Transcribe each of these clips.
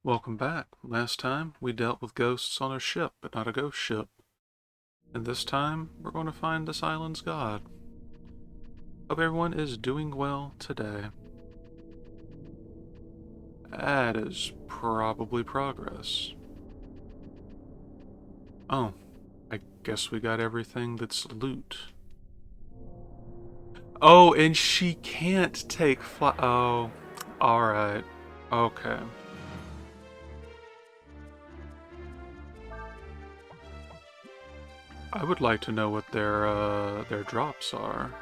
Welcome back. Last time we dealt with ghosts on a ship, but not a ghost ship. And this time we're going to find this island's god. Hope everyone is doing well today. That is probably progress. Oh, I guess we got everything that's loot. Oh, and she can't take oh, alright. Okay. I would like to know what their drops are.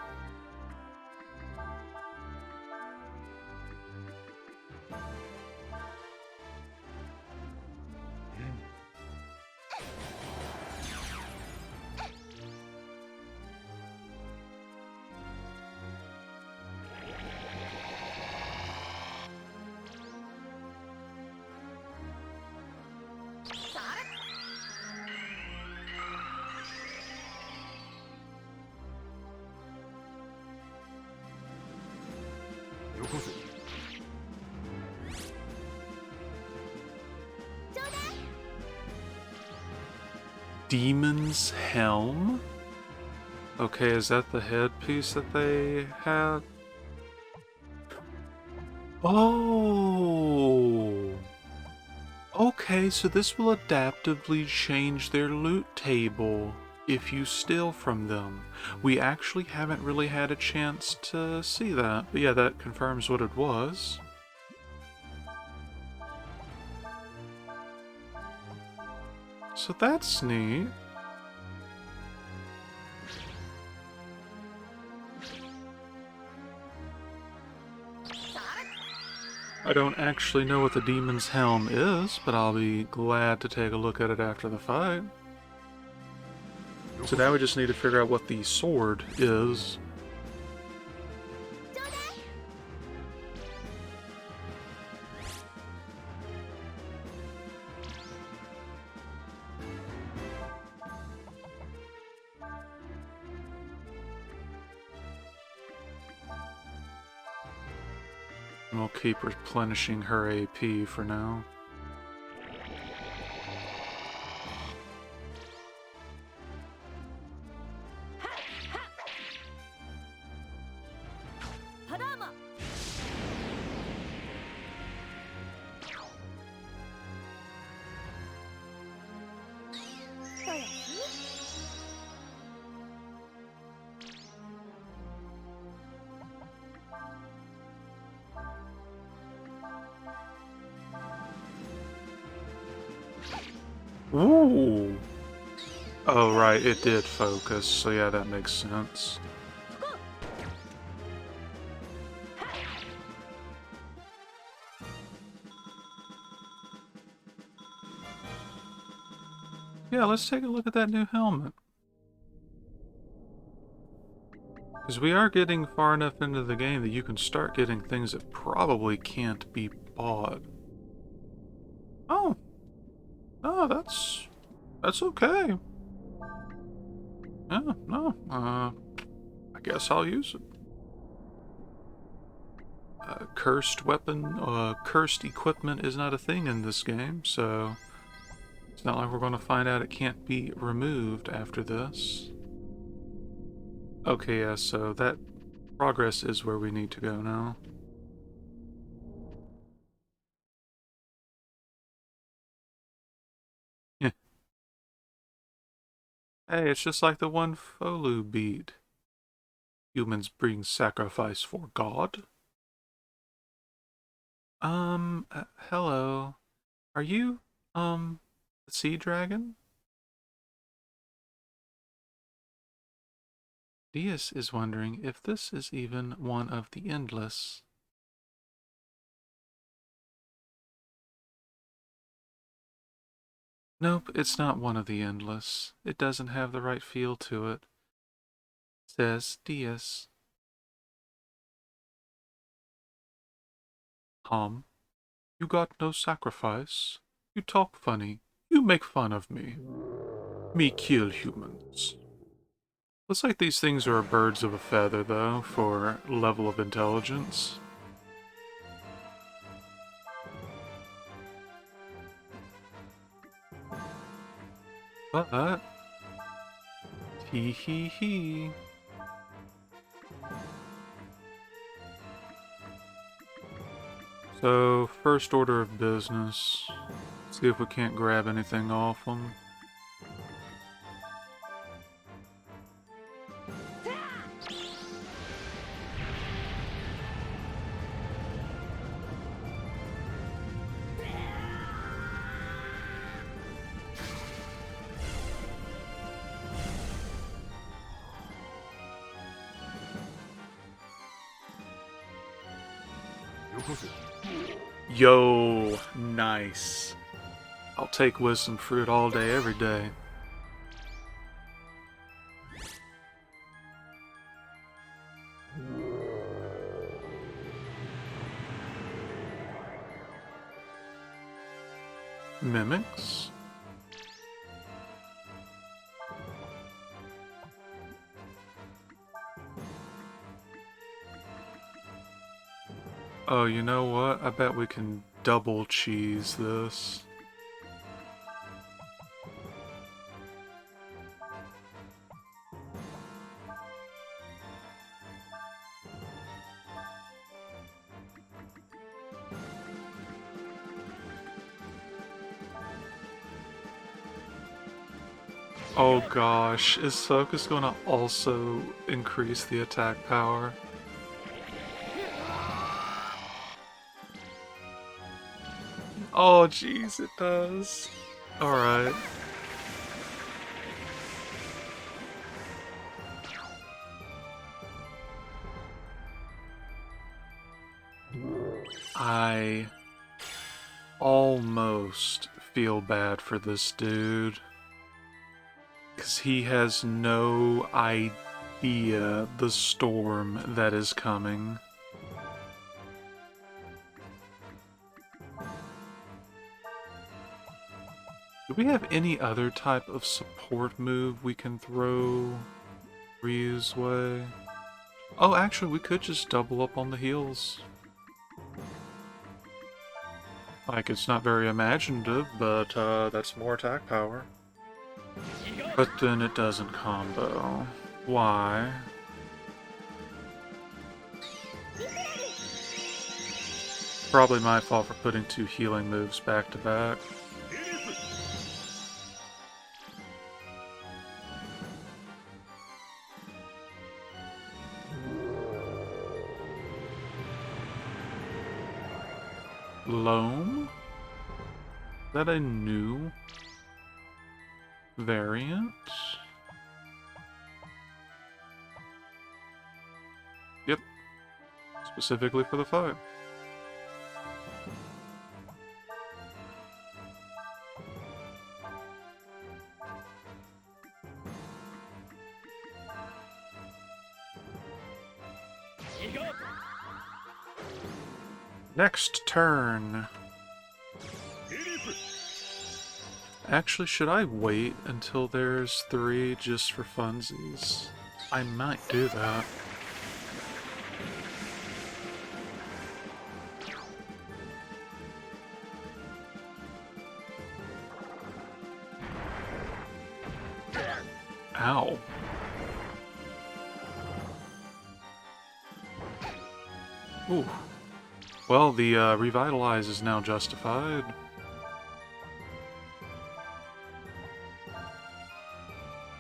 Demon's Helm? Okay, is that the headpiece that they had? Oh! Okay, so this will adaptively change their loot table if you steal from them. We actually haven't really had a chance to see that, but yeah, that confirms what it was. So that's neat. I don't actually know what the Demon's Helm is, but I'll be glad to take a look at it after the fight. So now we just need to figure out what the sword is. And we'll keep replenishing her AP for now. Ooh! Oh, right, it did focus, so yeah, that makes sense. Yeah, let's take a look at that new helmet. Because we are getting far enough into the game that you can start getting things that probably can't be bought. Oh! Oh, that's okay. Yeah, no, I guess I'll use it. Cursed weapon, cursed equipment is not a thing in this game, so it's not like we're going to find out it can't be removed after this. Okay, yeah, so that progress is where we need to go now. Yeah. Hey, it's just like the one Folu beat. Humans bring sacrifice for God? Hello. Are you, the sea dragon? Diaz is wondering if this is even one of the Endless. Nope, it's not one of the Endless. It doesn't have the right feel to it. Says Diaz. You got no sacrifice. You talk funny. You make fun of me. Me kill humans. Looks like these things are birds of a feather, though, for level of intelligence. But... Hee hee hee. So, first order of business. See if we can't grab anything off them. Yo, nice. I'll take wisdom fruit all day, every day. Mimics? Oh, you know what? I bet we can double cheese this. Oh gosh, is Focus gonna also increase the attack power? Oh jeez, it does. Alright. I almost feel bad for this dude. Because he has no idea the storm that is coming. Do we have any other type of support move we can throw Ryu's way? Oh, actually, we could just double up on the heals. Like, it's not very imaginative, but that's more attack power. But then it doesn't combo. Why? Probably my fault for putting two healing moves back to back. Loam? Is that a new variant? Yep. Specifically for the fight. Next turn. Actually, should I wait until there's 3 just for funsies? I might do that. Ow. Ooh. Well, the revitalize is now justified.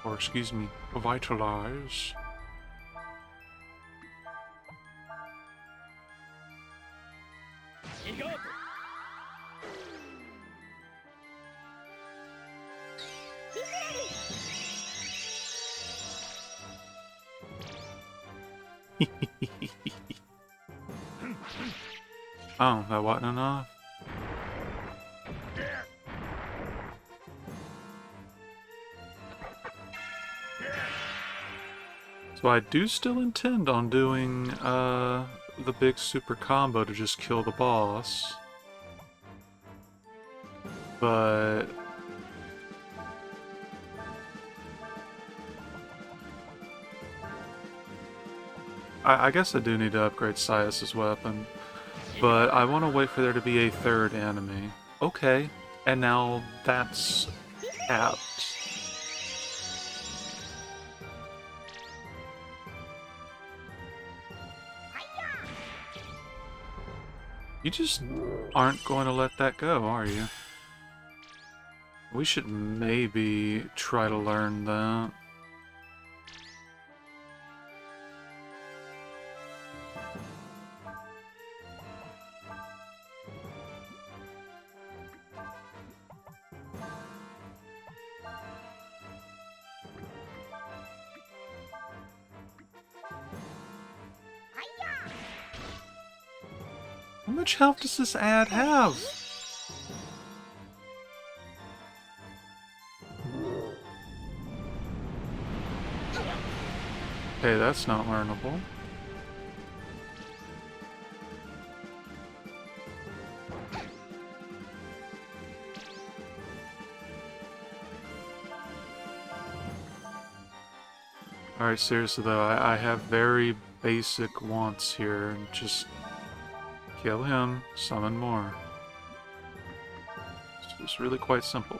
Or, excuse me, vitalize. Oh, that wasn't enough? So I do still intend on doing the big super combo to just kill the boss. But I guess I do need to upgrade Sias's weapon. But I want to wait for there to be a 3rd enemy. Okay, and now that's capped. You just aren't going to let that go, are you? We should maybe try to learn that. How much health does this ad have? Okay, that's not learnable. Alright, seriously though, I have very basic wants here. Just kill him, summon more. It's really quite simple.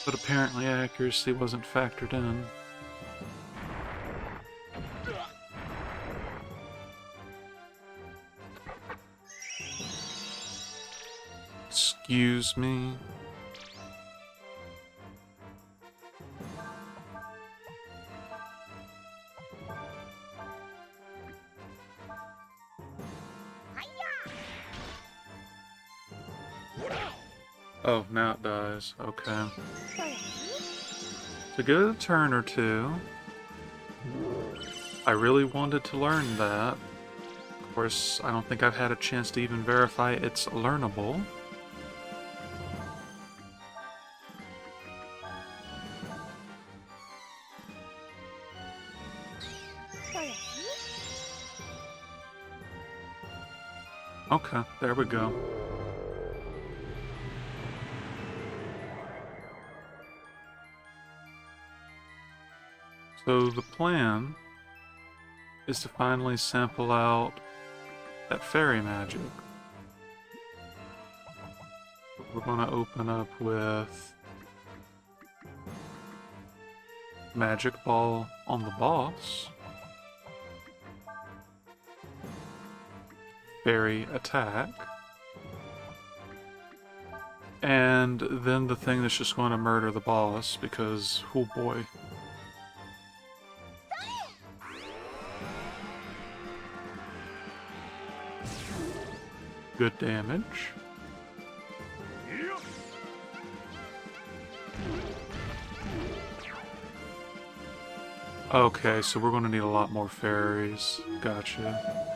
But apparently accuracy wasn't factored in. Excuse me. Oh, now it dies. Okay. So give it a turn or two. I really wanted to learn that. Of course, I don't think I've had a chance to even verify it's learnable. Okay, there we go. So the plan is to finally sample out that fairy magic. We're gonna open up with Magic Ball on the boss. Fairy attack. And then the thing that's just going to murder the boss because, oh boy. Good damage. Okay, so we're going to need a lot more fairies. Gotcha.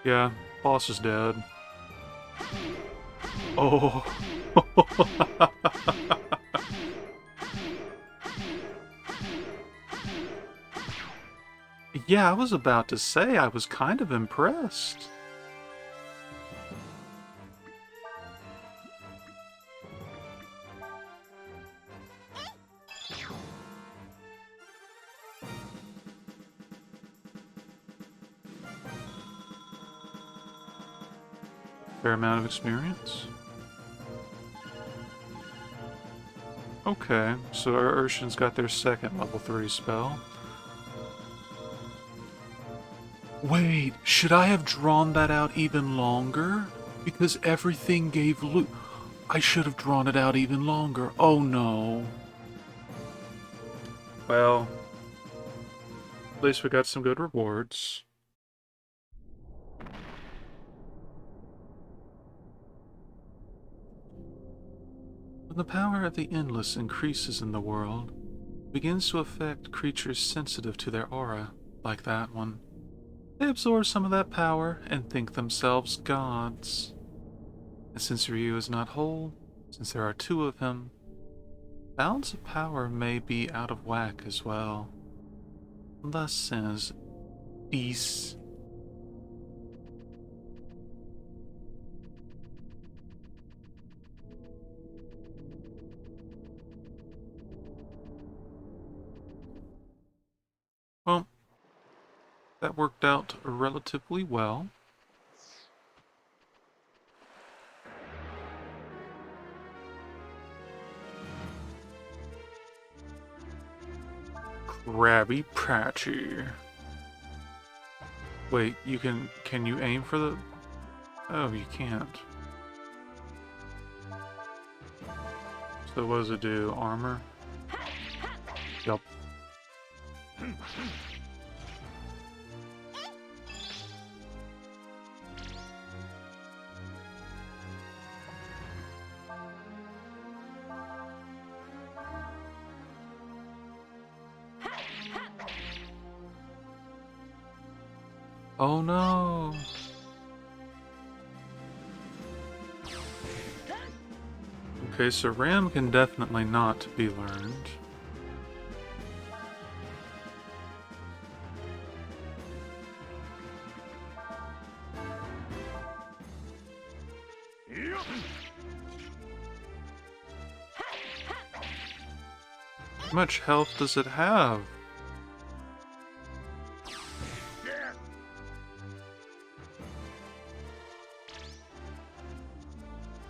Yeah, boss is dead. Oh. Yeah, I was about to say, I was kind of impressed. Fair amount of experience. Okay, so our Urshan's got their second level 3 spell. Wait, should I have drawn that out even longer? Because everything gave loot. I should have drawn it out even longer. Oh no. Well, at least we got some good rewards. When the power of the Endless increases in the world, it begins to affect creatures sensitive to their aura, like that one. They absorb some of that power and think themselves gods. And since Ryu is not whole, since there are two of him, balance of power may be out of whack as well. Thus says Peace. Well, that worked out relatively well. Krabby Patty. Wait, can you aim for the... Oh, you can't. So what does it do? Armor? Yup. Oh no! Okay, so Ram can definitely not be learned. How much health does it have?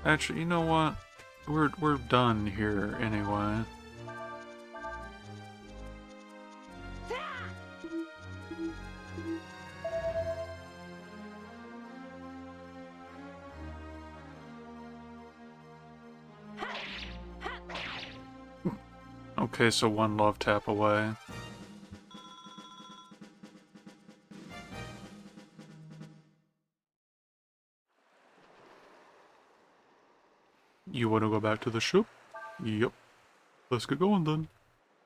Actually, you know what? We're done here anyway. Okay, so one love tap away. You want to go back to the ship? Yep. Let's get going then.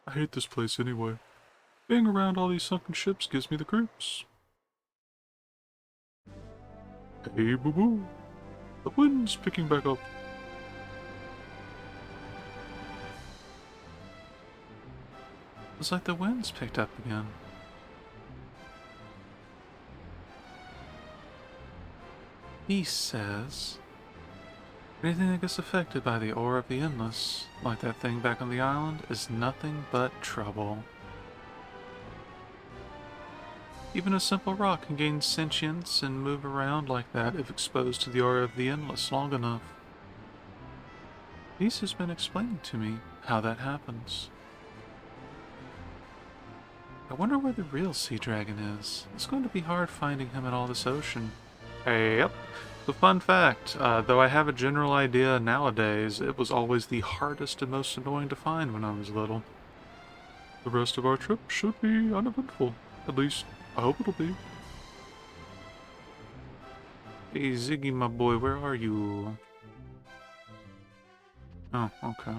I hate this place anyway. Being around all these sunken ships gives me the creeps. Hey, boo-boo. The wind's picking back up. It's like the wind's picked up again. He says... anything that gets affected by the aura of the Endless, like that thing back on the island, is nothing but trouble. Even a simple rock can gain sentience and move around like that if exposed to the aura of the Endless long enough. This has been explaining to me how that happens. I wonder where the real sea dragon is. It's going to be hard finding him in all this ocean. Yep. So fun fact, though I have a general idea nowadays, it was always the hardest and most annoying to find when I was little. The rest of our trip should be uneventful. At least, I hope it'll be. Hey Ziggy, my boy, where are you? Oh, okay.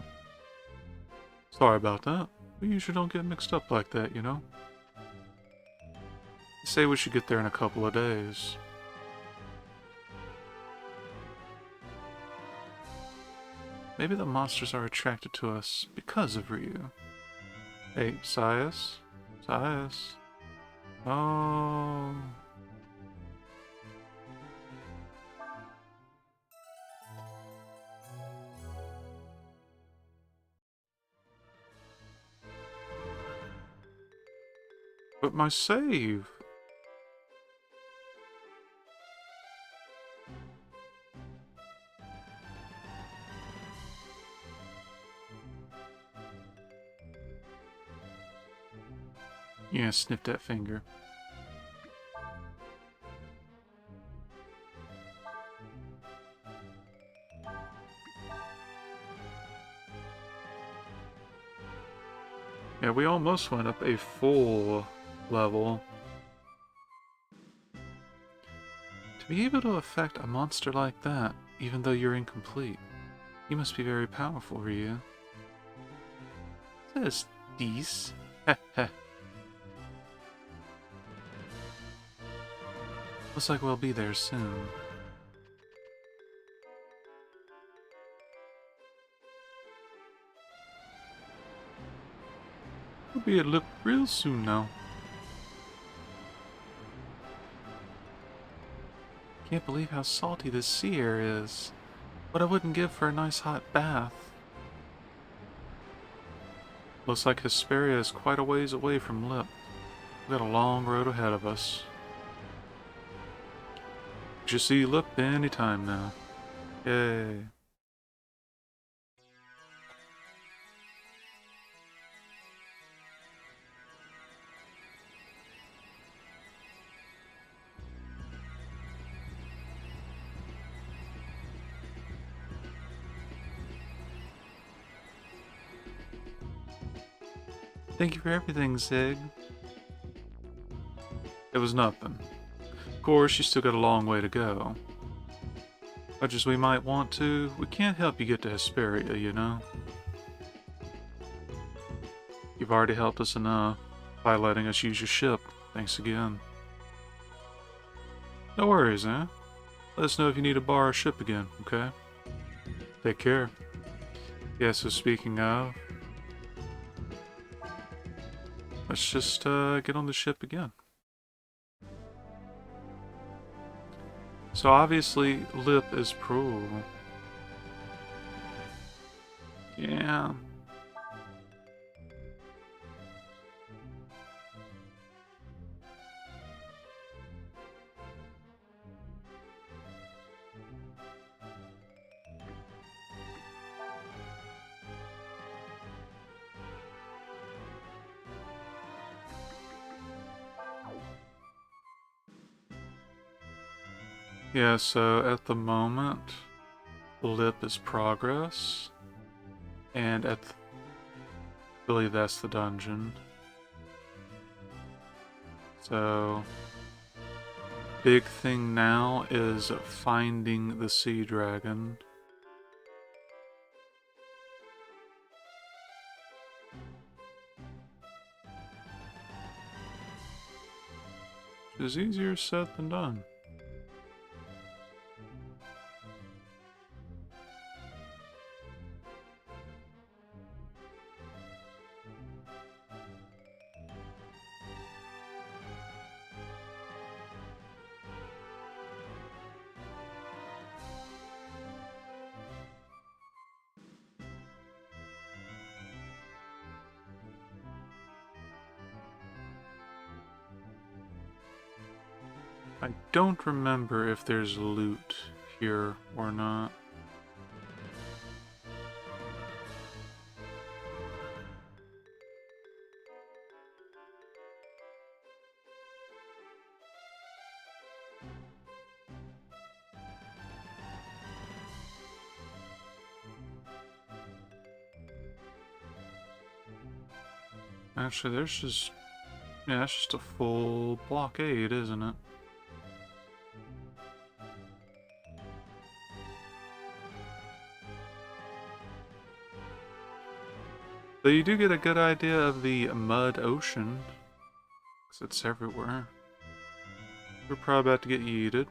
Sorry about that. We usually don't get mixed up like that, you know? They say we should get there in a couple of days. Maybe the monsters are attracted to us because of Ryu. Hey, Sias? Sias? Oh... But my save! Yeah, snip that finger. Yeah, we almost went up a full level. To be able to affect a monster like that, even though you're incomplete, you must be very powerful, Ryu. Says these. Heh. Looks like we'll be there soon. We'll be at Lip real soon now. Can't believe how salty this sea air is. What I wouldn't give for a nice hot bath. Looks like Hesperia is quite a ways away from Lip. We've got a long road ahead of us. We should see Lip any time now. Yay. Thank you for everything, Zig. It was nothing. Of course, you still got a long way to go. Much as we might want to, we can't help you get to Hesperia, you know? You've already helped us enough by letting us use your ship. Thanks again. No worries, eh? Let us know if you need to borrow a ship again, okay? Take care. Yeah, so speaking of, let's just get on the ship again. So obviously, Lip is pro. Yeah. Yeah, so at the moment, Lip is progress. And I believe that's the dungeon. So, big thing now is finding the sea dragon. Which is easier said than done. I don't remember if there's loot here or not. Actually, there's just... yeah, it's just a full blockade, isn't it? So you do get a good idea of the mud ocean. Because it's everywhere. We're probably about to get yeeted.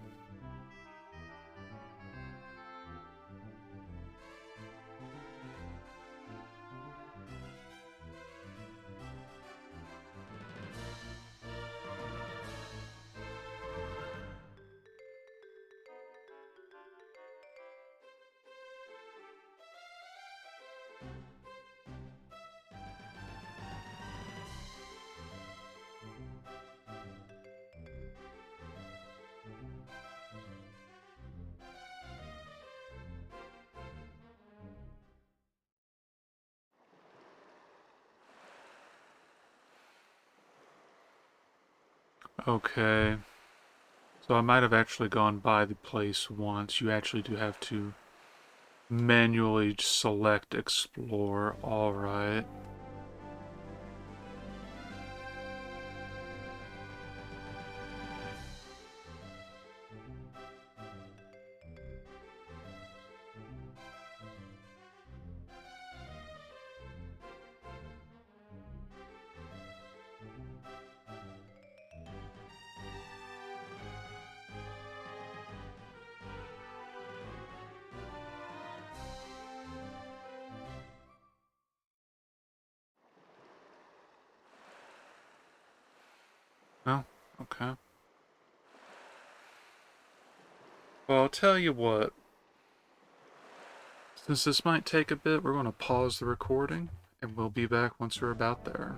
Okay. So I might have actually gone by the place once. You actually do have to manually select explore. Alright. Oh, okay. Well, I'll tell you what. Since this might take a bit, we're going to pause the recording, and we'll be back once we're about there.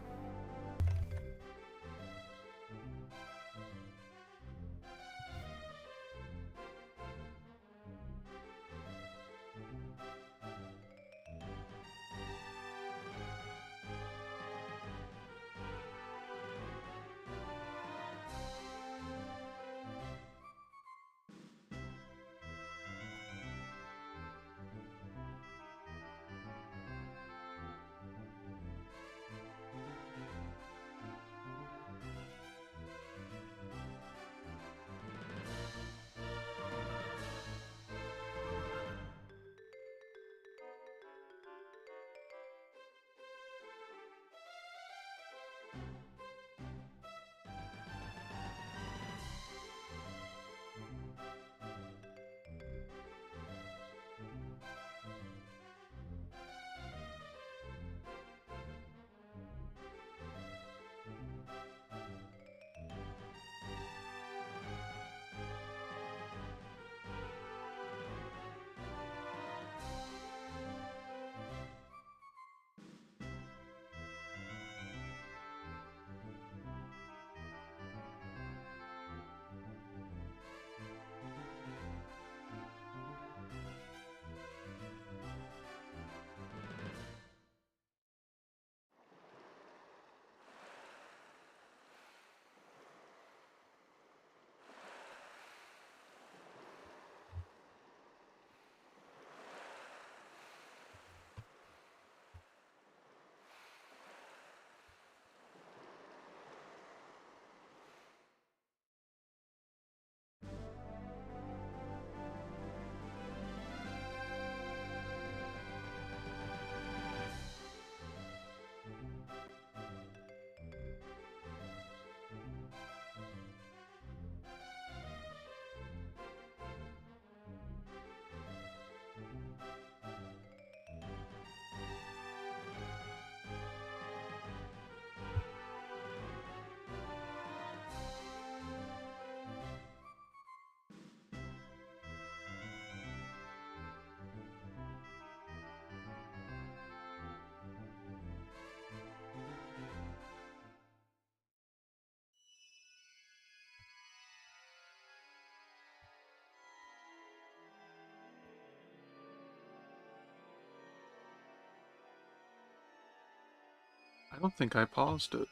I don't think I paused it.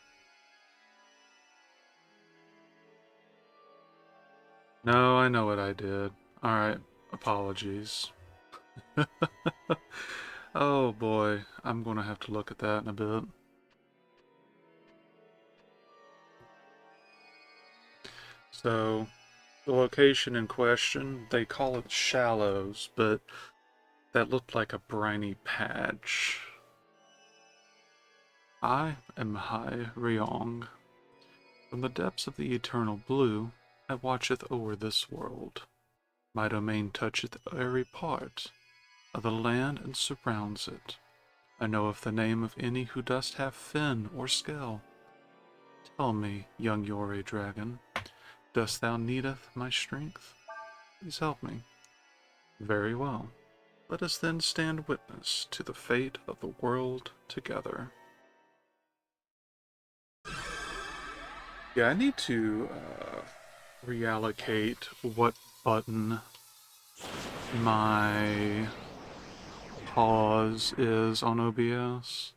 No, I know what I did. Alright, apologies. Oh boy, I'm gonna have to look at that in a bit. So, the location in question, they call it Shallows, but that looked like a briny patch. I am Hai Ryong. From the depths of the eternal blue, I watcheth o'er this world. My domain toucheth every part of the land and surrounds it. I know of the name of any who dost have fin or scale. Tell me, young Yore dragon, dost thou needeth my strength? Please help me. Very well. Let us then stand witness to the fate of the world together. Yeah, I need to reallocate what button my pause is on OBS.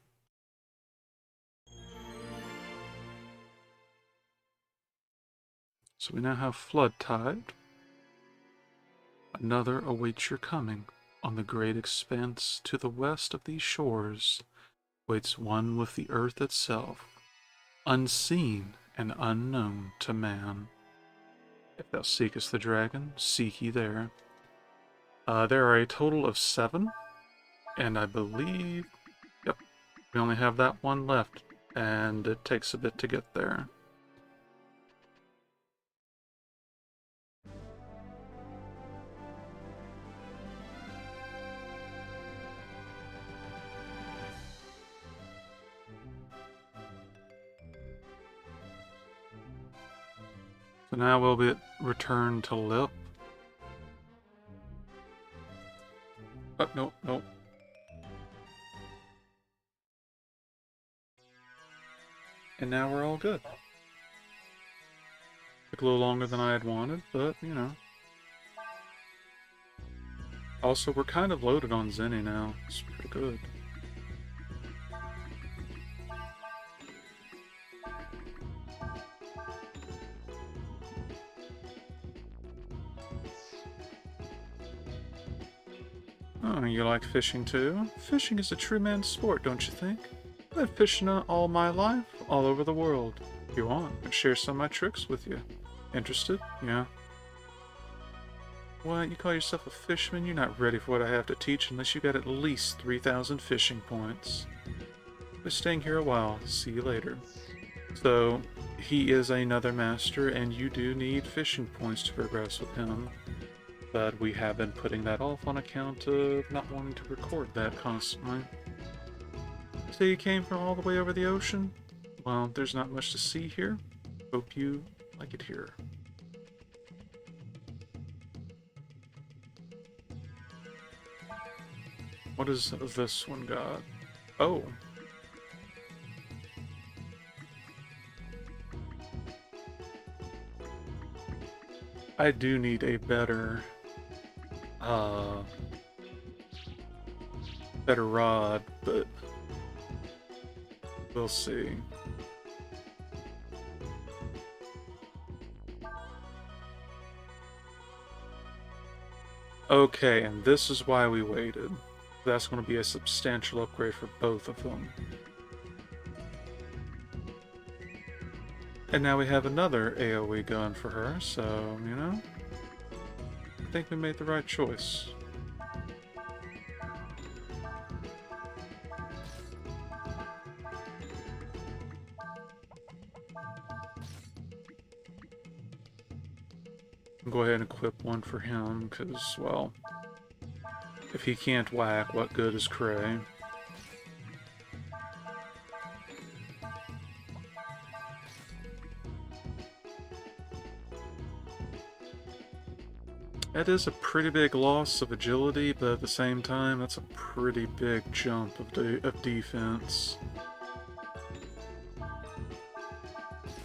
So we now have Flood Tide. Another awaits your coming. On the great expanse to the west of these shores waits one with the earth itself, unseen and unknown to man. If thou seekest the dragon, seek ye there. There are a total of 7, and I believe, yep, we only have that one left, and it takes a bit to get there. So now we'll be returned to Lip. Oh, nope, nope. And now we're all good. Took a little longer than I had wanted, but, you know. Also, we're kind of loaded on Zenny now. It's pretty good. Oh, you like fishing too? Fishing is a true man's sport, don't you think? I've been fishing all my life, all over the world. If you want, I can share some of my tricks with you. Interested? Yeah. What, you call yourself a fisherman? You're not ready for what I have to teach unless you got at least 3,000 fishing points. We're staying here a while. See you later. So, he is another master, and you do need fishing points to progress with him. But we have been putting that off on account of not wanting to record that constantly. So you came from all the way over the ocean? Well, there's not much to see here. Hope you like it here. What is this one got? Oh. I do need a better better rod, but we'll see. Okay, and this is why we waited. That's going to be a substantial upgrade for both of them. And now we have another AoE gun for her, so, you know, I think we made the right choice. Go ahead and equip one for him, because, well, if he can't whack, what good is Cray? That is a pretty big loss of agility, but at the same time, that's a pretty big jump of defense.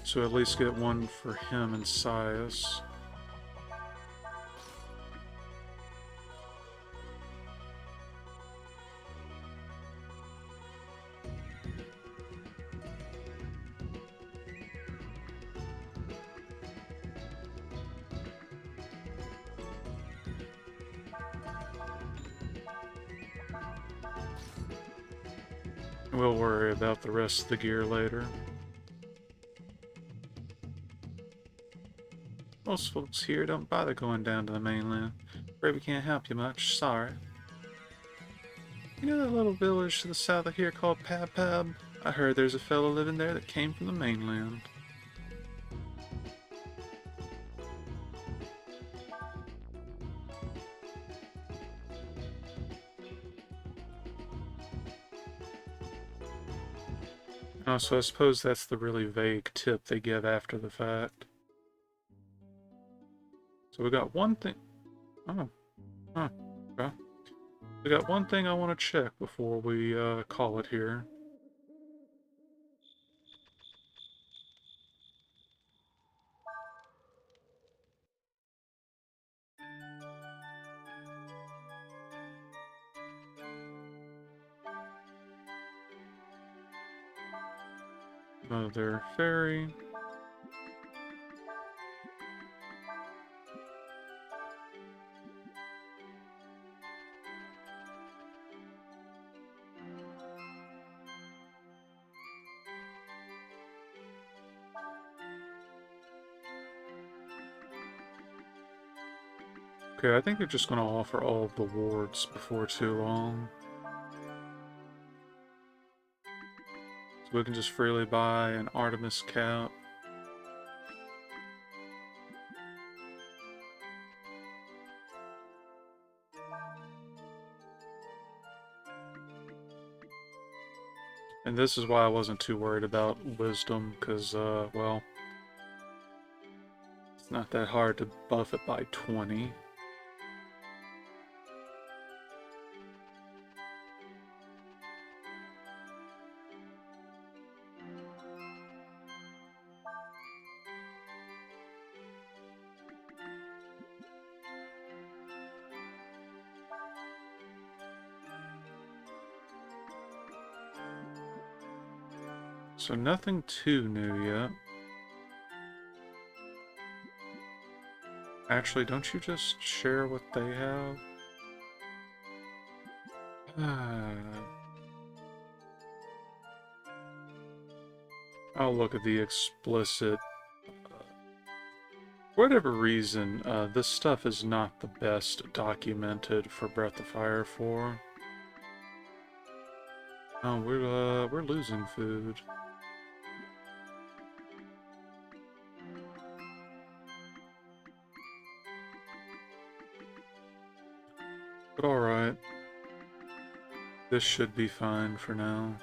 So at least get one for him and Sias. We'll worry about the rest of the gear later. Most folks here don't bother going down to the mainland. Afraid we can't help you much, sorry. You know that little village to the south of here called Pab Pab? I heard there's a fellow living there that came from the mainland. Oh, so I suppose that's the really vague tip they give after the fact. So we got one thing. Oh, huh. Okay. We got one thing I want to check before we call it here. Mother Fairy. Okay, I think they're just going to offer all of the wards before too long. So we can just freely buy an Artemis cap. And this is why I wasn't too worried about wisdom, because, well, it's not that hard to buff it by 20. So nothing too new yet. Actually, don't you just share what they have? I'll look at the explicit. For whatever reason, this stuff is not the best documented for Breath of Fire 4. Oh, we're losing food. But alright. This should be fine for now.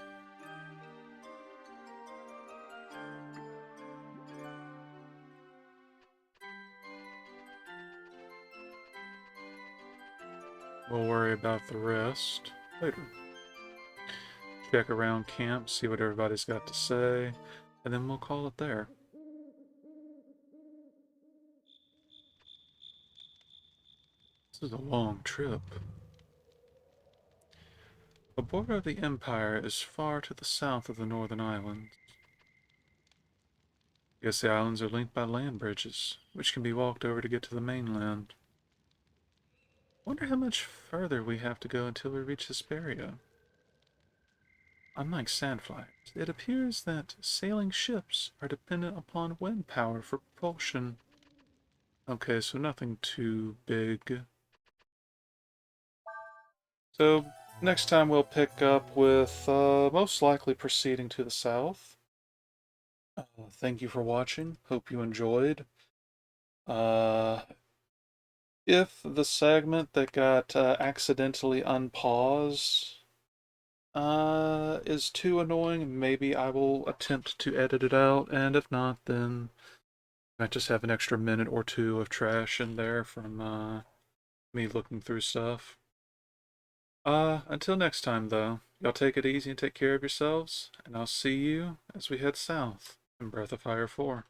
We'll worry about the rest later. Check around camp, see what everybody's got to say, and then we'll call it there. This is a long trip. The border of the Empire is far to the south of the Northern Islands. I guess the islands are linked by land bridges, which can be walked over to get to the mainland. Wonder how much further we have to go until we reach Hesperia. Unlike sandflies, it appears that sailing ships are dependent upon wind power for propulsion. Okay, so nothing too big. So, next time we'll pick up with most likely proceeding to the south. Thank you for watching. Hope you enjoyed. If the segment that got accidentally unpaused is too annoying, maybe I will attempt to edit it out, and if not, then I might just have an extra minute or two of trash in there from me looking through stuff. Until next time, though, y'all take it easy and take care of yourselves, and I'll see you as we head south in Breath of Fire 4.